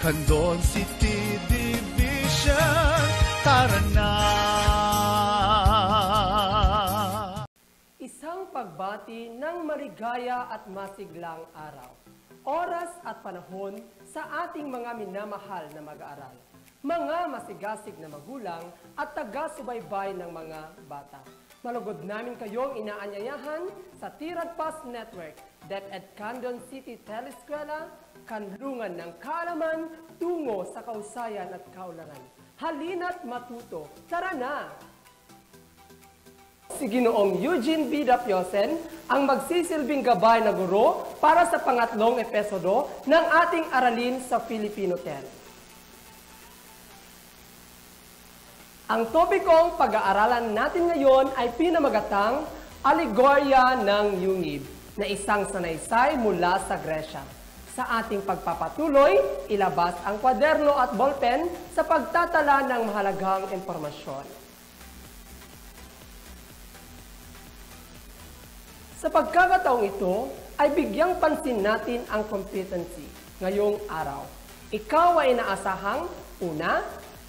Candon City Division, tara na! Isang pagbati ng maligaya at masiglang araw. Oras at panahon sa ating mga minamahal na mag-aaral. Mga masigasig na magulang at taga-subaybay ng mga bata. Malugod namin kayong inaanyayahan sa Tirad Pass Network, DepEd Candon City Teleskwela, kanlungan ng kaalaman tungo sa kausayan at kaularan. Halina't matuto, tara na! Si Ginoong Eugene B. Dapiosen ang magsisilbing gabay na guro para sa pangatlong episodo ng ating aralin sa Filipino 10. Ang topikong pag-aaralan natin ngayon ay pinamagatang Alegorya ng Yungib na isang sanaysay mula sa Gresya. Sa ating pagpapatuloy, ilabas ang kwaderno at ballpen sa pagtatala ng mahalagang impormasyon. Sa pagkakataong ito, ay bigyang pansin natin ang competency ngayong araw. Ikaw ay inaasahang, una,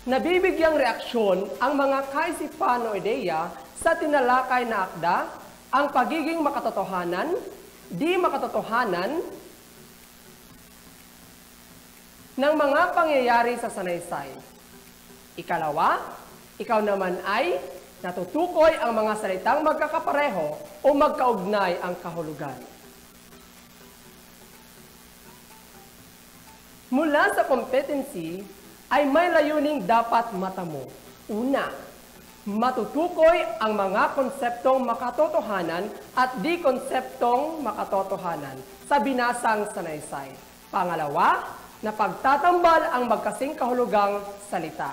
nabibigyang reaksyon ang mga kaisipan o ideya sa tinalakay na akda, ang pagiging makatotohanan, di makatotohanan, ng mga pangyayari sa sanaysay. Ikalawa, ikaw naman ay natutukoy ang mga salitang magkakapareho o magkaugnay ang kahulugan. Mula sa competency, ay may layuning dapat matamo. Una, matutukoy ang mga konseptong makatotohanan at di konseptong makatotohanan sa binasang sanaysay. Pangalawa, na pagtatambal ang magkasing kahulugang salita.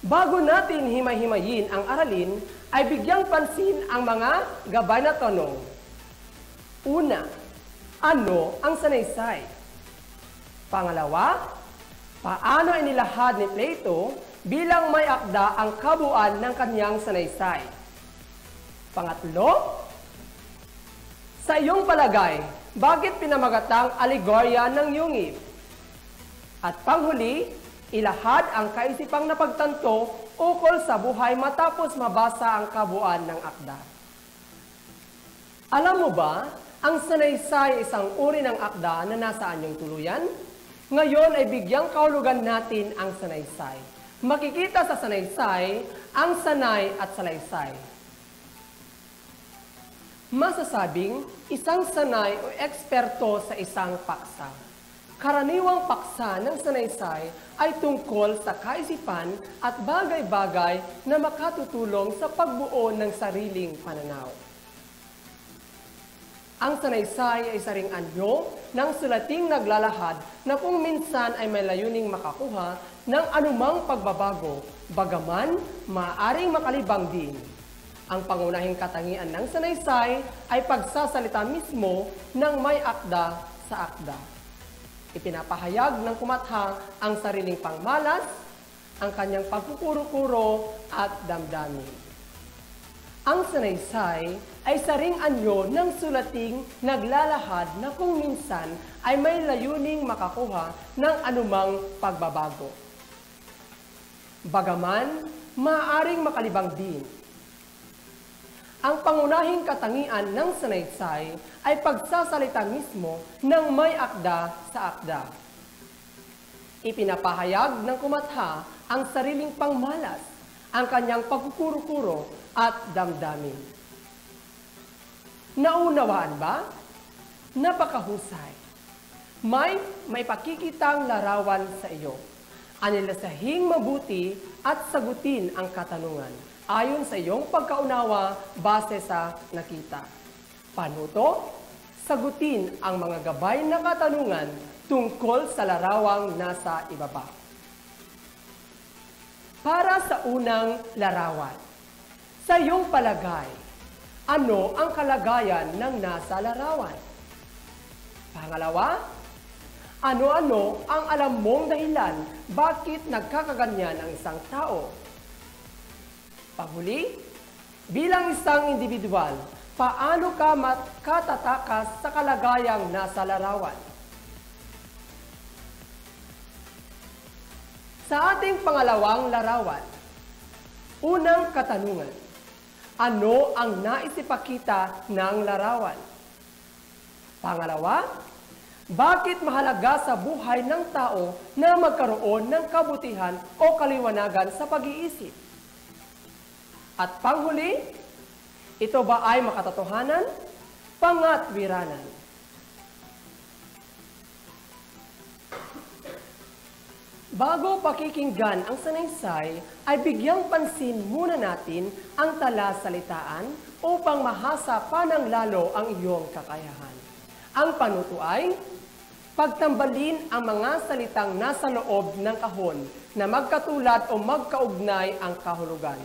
Bago natin himay-himayin ang aralin, ay bigyang pansin ang mga gabay na tanong. Una, ano ang sanaysay? Pangalawa, paano inilahad ni Plato bilang may akda ang kabuuan ng kanyang sanaysay? Pangatlo, sa iyong palagay, bakit pinamagatang alegorya ng yungib? At panghuli, ilahad ang kaisipang napagtanto ukol sa buhay matapos mabasa ang kabuuan ng akda. Alam mo ba, ang sanaysay ay isang uri ng akda na nasa anyong tuluyan? Ngayon ay bigyang kahulugan natin ang sanaysay. Makikita sa sanaysay ang sanay at salaysay. Masasabing isang sanay o eksperto sa isang paksa. Karaniwang paksa ng sanaysay ay tungkol sa kaisipan at bagay-bagay na makatutulong sa pagbuo ng sariling pananaw. Ang sanaysay ay isa ring anyo ng sulating naglalahad na kung minsan ay may layuning makakuha ng anumang pagbabago, bagaman maaaring makalibang din. Ang pangunahing katangian ng sanaysay ay pagsasalita mismo ng may akda sa akda. Ipinapahayag ng kumatha ang sariling pangmalas, ang kanyang pagkukuro-kuro at damdamin. Ang sanaysay ay saring anyo ng sulating naglalahad na kung minsan ay may layuning makakuha ng anumang pagbabago. Bagaman, maaaring makalibang din. Ang pangunahing katangian ng sanaysay ay pagsasalita mismo ng may akda sa akda. Ipinapahayag ng kumatha ang sariling pangmalas, ang kanyang pagkukuro-kuro at damdamin. Naunawaan ba? Napakahusay. May pakikitang larawan sa iyo. Anilasahing mabuti at sagutin ang katanungan ayon sa iyong pagkaunawa base sa nakita. Panuto, sagutin ang mga gabay na katanungan tungkol sa larawang nasa ibaba. Para sa unang larawan, sa iyong palagay, ano ang kalagayan ng nasa larawan? Pangalawa, ano-ano ang alam mong dahilan bakit nagkakaganyan ang isang tao? Panghuli, bilang isang individual, paano ka makatatakas sa kalagayang nasa larawan? Sa ating pangalawang larawan, unang katanungan, ano ang naisipakita ng larawan? Pangalawa, bakit mahalaga sa buhay ng tao na magkaroon ng kabutihan o kaliwanagan sa pag-iisip? At panghuli, ito ba ay makatotohanan? Pangatwiranan. Bago pakikinggan ang sanaysay, ay bigyang pansin muna natin ang talasalitaan upang mahasa pa ng lalo ang iyong kakayahan. Ang panuto ay, pagtambalin ang mga salitang nasa loob ng kahon na magkatulad o magkaugnay ang kahulugan.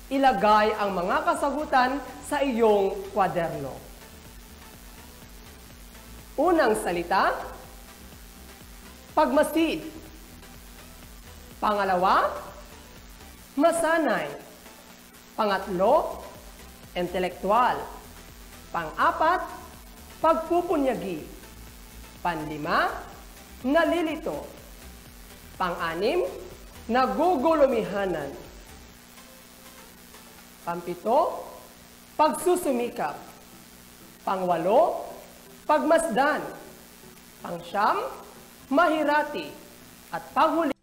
Ilagay ang mga kasagutan sa iyong kwaderno. Unang salita, pagmasid. Pangalawa, masanay. Pangatlo, intelektual. Pang-apat, pagpupunyagi. Panlima, nalilito. Pang-anim, nagugulumihanan. Pampito, pagsusumikap. Pangwalo, pagmasdan. Pangsyam, mahirati. At panghuli,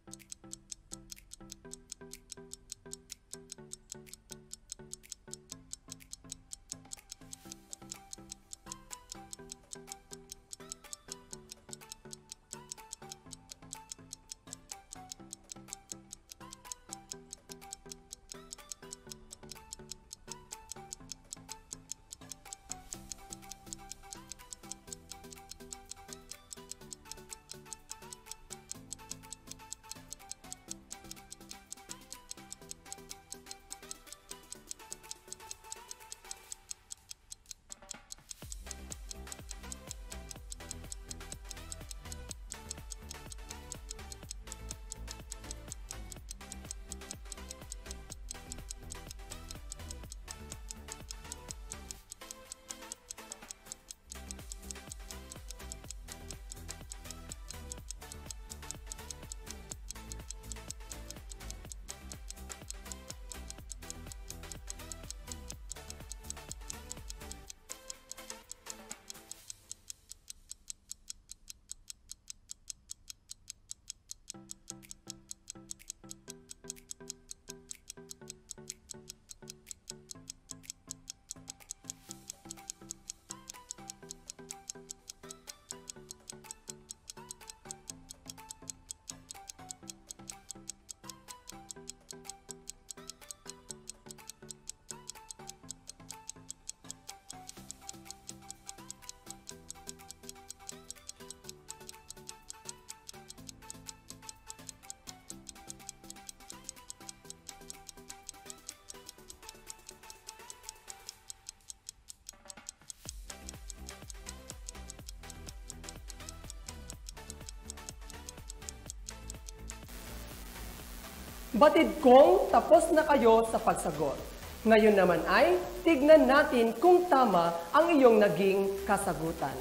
batid kong tapos na kayo sa pagsagot. Ngayon naman ay tignan natin kung tama ang iyong naging kasagutan.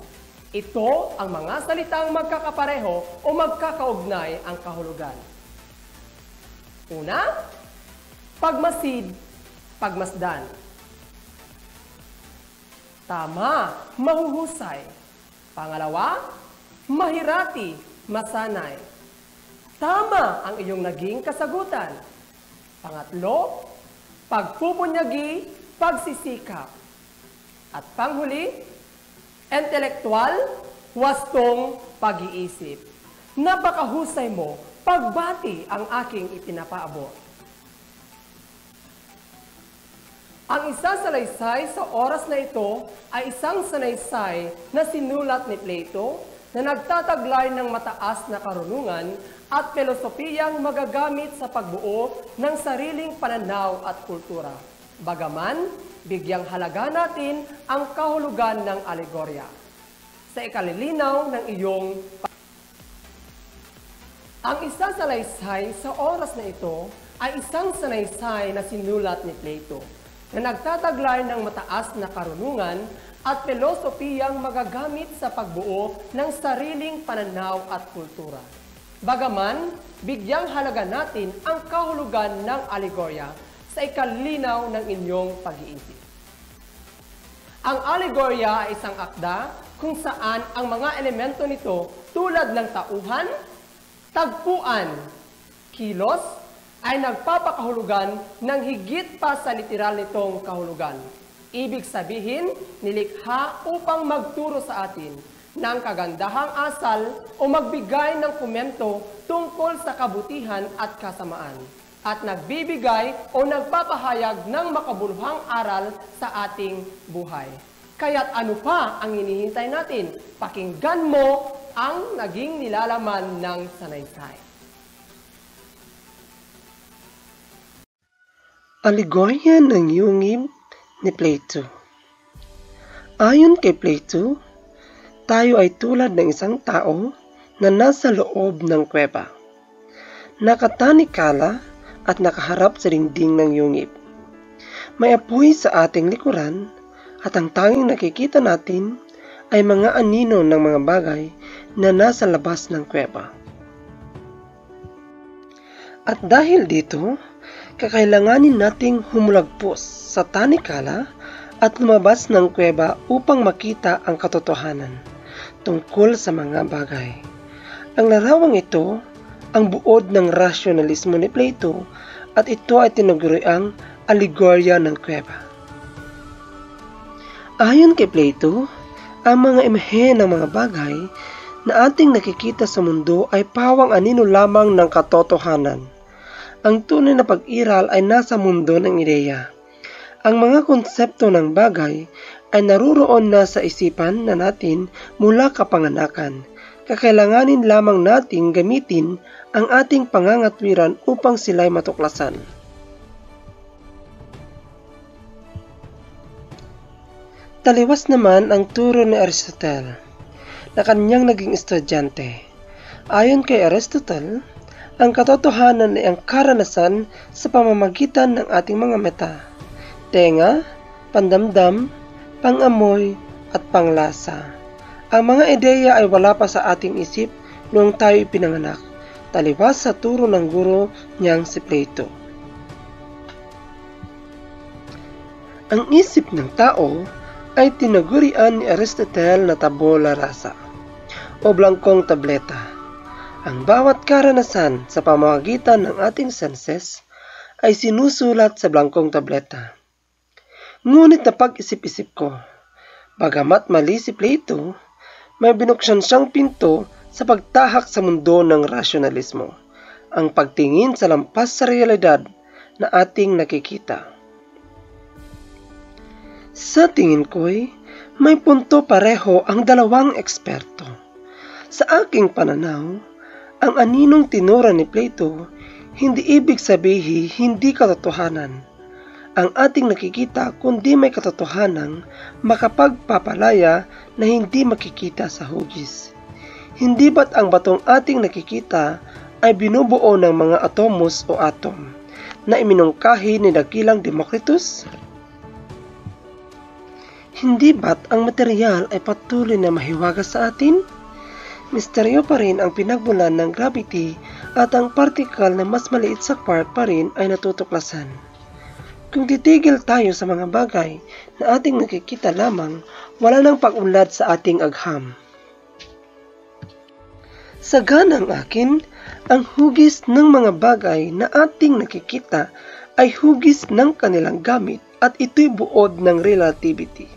Ito ang mga salitang magkakapareho o magkakaugnay ang kahulugan. Una, pagmasid, pagmasdan. Tama, mahuhusay. Pangalawa, mahirati, masanay. Tama ang iyong naging kasagutan. Pangatlo, pagpupunyagi, pagsisikap. At panghuli, intelektual, wastong pag-iisip. Napakahusay mo, pagbati ang aking ipinapaabot. Ang isa salaysay sa oras na ito ay isang sanaysay na sinulat ni Plato na nagtataglay ng mataas na karunungan at filosofiyang magagamit sa pagbuo ng sariling pananaw at kultura. Bagaman, bigyang halaga natin ang kahulugan ng alegorya. Sa ikalilinaw ng iyong ang isa salaysay sa oras na ito ay isang sanaysay na sinulat ni Plato na nagtataglay ng mataas na karunungan at pilosopiyang magagamit sa pagbuo ng sariling pananaw at kultura. Bagaman, bigyang halaga natin ang kahulugan ng alegorya sa ikalinaw ng inyong pag-iisip. Ang alegorya ay isang akda kung saan ang mga elemento nito tulad ng tauhan, tagpuan, kilos, ay nagpapakahulugan ng higit pa sa literal nitong kahulugan. Ibig sabihin, nilikha upang magturo sa atin ng kagandahang asal o magbigay ng komento tungkol sa kabutihan at kasamaan, at nagbibigay o nagpapahayag ng makabuluhang aral sa ating buhay. Kaya't ano pa ang hinihintay natin? Pakinggan mo ang naging nilalaman ng sanaysay. Alegorya ng yungib ni Plato. Ayon kay Plato, tayo ay tulad ng isang tao na nasa loob ng kuweba, nakatanikala at nakaharap sa dingding ng yungib. May apoy sa ating likuran at ang tanging nakikita natin ay mga anino ng mga bagay na nasa labas ng kuweba. At dahil dito, kakailanganin nating humulagpos sa tanikala at lumabas ng kuweba upang makita ang katotohanan tungkol sa mga bagay. Ang larawang ito ang buod ng rasyonalismo ni Plato at ito ay tinaguriang alegorya ng kuweba. Ayon kay Plato, ang mga imahe ng mga bagay na ating nakikita sa mundo ay pawang anino lamang ng katotohanan. Ang tunay na pag-iral ay nasa mundo ng ideya. Ang mga konsepto ng bagay ay naruroon na sa isipan na natin mula kapanganakan. Kakailanganin lamang nating gamitin ang ating pangangatwiran upang sila'y matuklasan. Taliwas naman ang turo ni Aristotle na kanyang naging estudyante. Ayon kay Aristotle, ang katotohanan ay ang karanasan sa pamamagitan ng ating mga mata, tenga, pandamdam, pangamoy, at panglasa. Ang mga ideya ay wala pa sa ating isip noong tayo ipinanganak, taliwas sa turo ng guro niyang si Plato. Ang isip ng tao ay tinagurian ni Aristotle na tabula rasa o blangkong tableta. Ang bawat karanasan sa pamamagitan ng ating senses ay sinusulat sa blangkong tableta. Ngunit napag-isip-isip ko, bagamat mali si Plato, may binuksan siyang pinto sa pagtahak sa mundo ng rasyonalismo, ang pagtingin sa lampas sa realidad na ating nakikita. Sa tingin ko'y may punto pareho ang dalawang eksperto. Sa aking pananaw, ang aninong tinura ni Plato, hindi ibig sabihin hindi katotohanan. Ang ating nakikita kundi may katotohanang makapagpapalaya na hindi makikita sa hugis. Hindi ba't ang batong ating nakikita ay binubuo ng mga atomos o atom na iminungkahi ni dakilang Democritus? Hindi ba't ang material ay patuloy na mahiwaga sa atin? Misteryo pa rin ang pinagmulan ng gravity at ang particle na mas maliit sa quark pa rin ay natutuklasan. Kung titigil tayo sa mga bagay na ating nakikita lamang, wala nang pag-unlad sa ating agham. Sa ganang akin, ang hugis ng mga bagay na ating nakikita ay hugis ng kanilang gamit at ito'y buod ng relativity,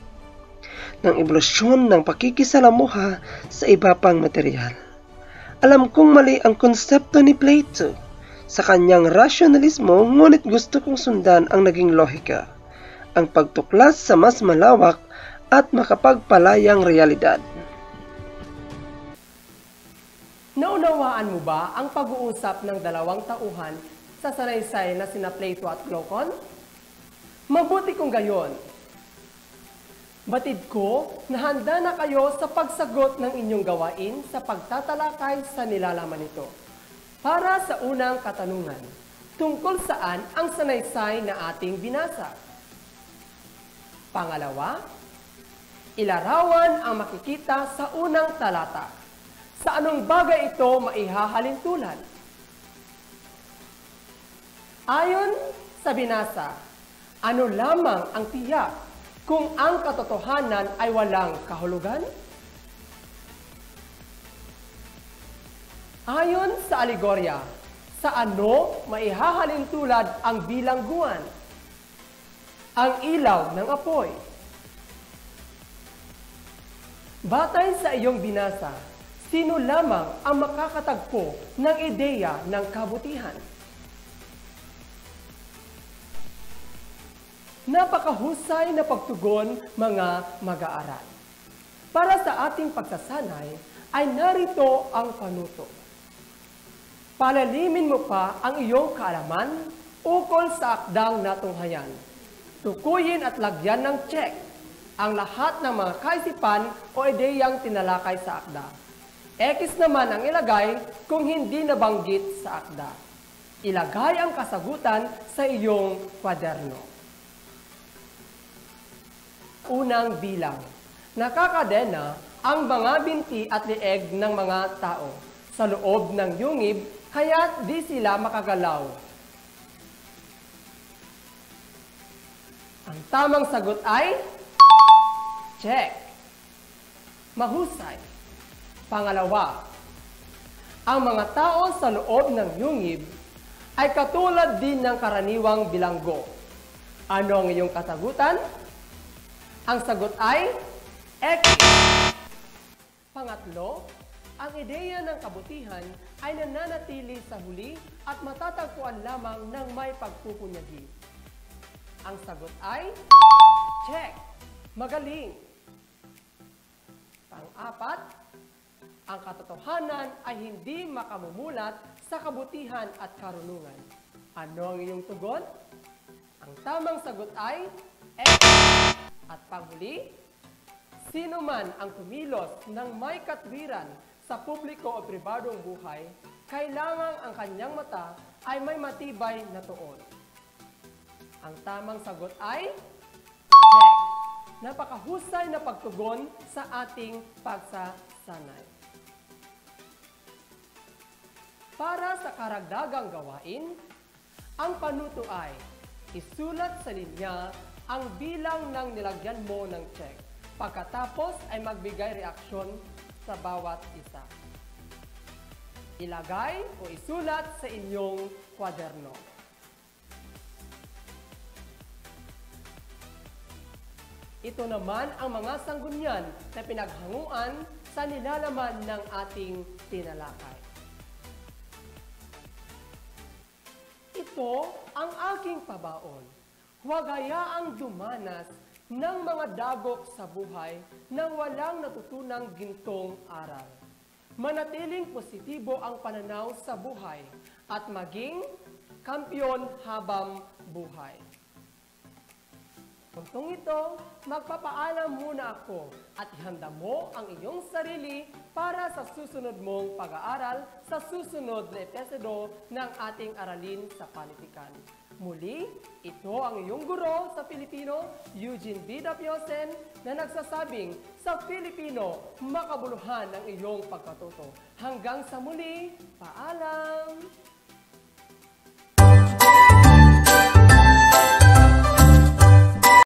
ng evolusyon ng pakikisalamuha sa iba pang material. Alam kong mali ang konsepto ni Plato sa kanyang rasyonalismo, ngunit gusto kong sundan ang naging lohika, ang pagtuklas sa mas malawak at makapagpalayang realidad. Naunawaan mo ba ang pag-uusap ng dalawang tauhan sa sanaysay na sina Plato at Glaucon? Mabuti kung gayon. Batid ko na handa na kayo sa pagsagot ng inyong gawain sa pagtatalakay sa nilalaman nito. Para sa unang katanungan, tungkol saan ang sanaysay na ating binasa? Pangalawa, ilarawan ang makikita sa unang talata. Sa anong bagay ito maihahalintulad? Ayon sa binasa, ano lamang ang tiyak kung ang katotohanan ay walang kahulugan? Ayon sa alegorya, sa ano maihahalintulad ang bilangguan? Ang ilaw ng apoy. Batay sa iyong binasa, sino lamang ang makakatagpo ng ideya ng kabutihan? Napakahusay na pagtugon, mga mag-aaral. Para sa ating pagsasanay, ay narito ang panuto. Palalimin mo pa ang iyong kaalaman ukol sa akdang natunghayan. Tukuyin at lagyan ng check ang lahat ng mga kaisipan o ideyang tinalakay sa akda. X naman ang ilagay kung hindi nabanggit sa akda. Ilagay ang kasagutan sa iyong kwaderno. Unang bilang, nakakadena ang mga binti at lieg ng mga tao sa loob ng yungib, kaya't di sila makagalaw. Ang tamang sagot ay check. Mahusay. Pangalawa, ang mga tao sa loob ng yungib ay katulad din ng karaniwang bilanggo. Ano ang iyong kasagutan? Ang sagot ay X. Pangatlo, ang ideya ng kabutihan ay nananatili sa huli at matatagpuan lamang ng may pagpupunyagi. Ang sagot ay check. Magaling. Pang-apat, ang katotohanan ay hindi makamumulat sa kabutihan at karunungan. Ano ang iyong tugon? Ang tamang sagot ay X. At panghuli, sino man ang kumilos ng may katwiran sa publiko o pribadong buhay, kailangang ang kanyang mata ay may matibay na tuon. Ang tamang sagot ay check. Napakahusay na pagtugon sa ating pagsasanay. Para sa karagdagang gawain, ang panuto ay isulat sa linya ang bilang ng nilagyan mo ng check. Pagkatapos ay magbigay reaksyon sa bawat isa. Ilagay o isulat sa inyong kwaderno. Ito naman ang mga sanggunian na pinaghanguan sa nilalaman ng ating tinalakay. Ito ang aking pabaon. Huwag hayaang dumanas ng mga dagok sa buhay nang walang natutunang gintong aral. Manatiling positibo ang pananaw sa buhay at maging kampiyon habang buhay. Puntong ito, magpapaalam muna ako at ihanda mo ang iyong sarili para sa susunod mong pag-aaral sa susunod na episode ng ating aralin sa politikan. Muli, ito ang iyong guro sa Pilipino, Eugene B. Dapiosen, na nagsasabing sa Pilipino, makabuluhan ang iyong pagkatuto. Hanggang sa muli, paalam!